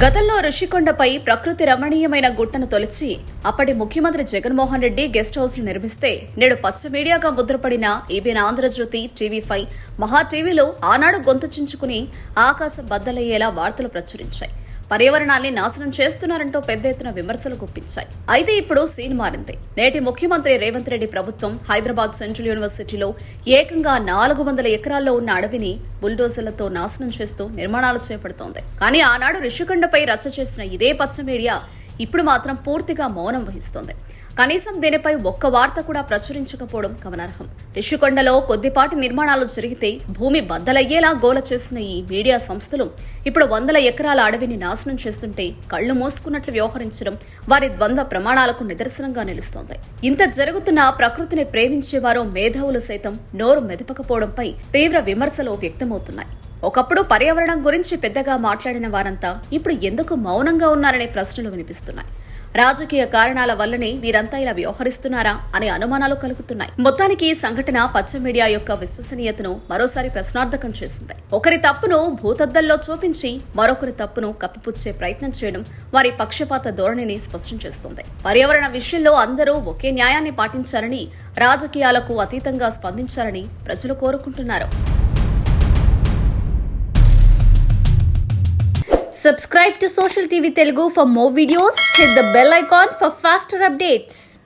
గతంలో ఋషికొండపై ప్రకృతి రమణీయమైన గుట్టను తొలిచి అప్పటి ముఖ్యమంత్రి జగన్మోహన్ రెడ్డి గెస్ట్ హౌస్ ను నిర్మిస్తే నేడు పచ్చ మీడియాగా ముద్రపడిన ఈబీఎన్ ఆంధ్రజ్యోతి, టీవీ5, మహా టీవీలో ఆనాడు గొంతు చించుకుని ఆకాశం బద్దలయ్యేలా వార్తలు ప్రచురించాయి. పర్యావరణాన్ని నాశనం చేస్తున్నారంటూ పెద్ద ఎత్తున విమర్శలు గుప్పించాయి. అయితే ఇప్పుడు సీన్ మారింది. నేటి ముఖ్యమంత్రి రేవంత్ రెడ్డి ప్రభుత్వం హైదరాబాద్ సెంట్రల్ యూనివర్సిటీలో ఏకంగా 400 ఎకరాల్లో ఉన్న అడవిని బుల్డోజర్లతో నాశనం చేస్తూ నిర్మాణాలు చేపడుతోంది. కానీ ఆనాడు ఋషికొండపై రచ్చ చేసిన ఇదే పచ్చ మీడియా ఇప్పుడు మాత్రం పూర్తిగా మౌనం వహిస్తోంది. కనీసం దీనిపై ఒక్క వార్త కూడా ప్రచురించకపోవడం గమనార్హం. ఋషికొండలో కొద్దిపాటి నిర్మాణాలు జరిగితే భూమి బద్దలయ్యేలా గోల చేసిన ఈ మీడియా సంస్థలు ఇప్పుడు 100 ఎకరాల అడవిని నాశనం చేస్తుంటే కళ్లు మూసుకున్నట్లు వ్యవహరించడం వారి ద్వంద్వ ప్రమాణాలకు నిదర్శనంగా నిలుస్తోంది. ఇంత జరుగుతున్న ప్రకృతిని ప్రేమించేవారో మేధావులు సైతం నోరు మెదపకపోవడంపై తీవ్ర విమర్శలు వ్యక్తమవుతున్నాయి. ఒకప్పుడు పర్యావరణం గురించి పెద్దగా మాట్లాడిన వారంతా ఇప్పుడు ఎందుకు మౌనంగా ఉన్నారనే ప్రశ్నలు వినిపిస్తున్నాయి. రాజకీయ కారణాల వల్లనే వీరంతా ఇలా వ్యవహరిస్తున్నారా అనే అనుమానాలు కలుగుతున్నాయి. మొత్తానికి ఈ సంఘటన పచ్చ మీడియా యొక్క విశ్వసనీయతను మరోసారి ప్రశ్నార్థకం చేసింది. ఒకరి తప్పును భూతద్దల్లో చూపించి మరొకరి తప్పును కప్పిపుచ్చే ప్రయత్నం చేయడం వారి పక్షపాత ధోరణిని స్పష్టం చేస్తోంది. పర్యావరణ విషయంలో అందరూ ఒకే న్యాయాన్ని పాటించాలని, రాజకీయాలకు అతీతంగా స్పందించాలని ప్రజలు కోరుకుంటున్నారు. Subscribe to Social TV Telugu for more videos. Hit the bell icon for faster updates.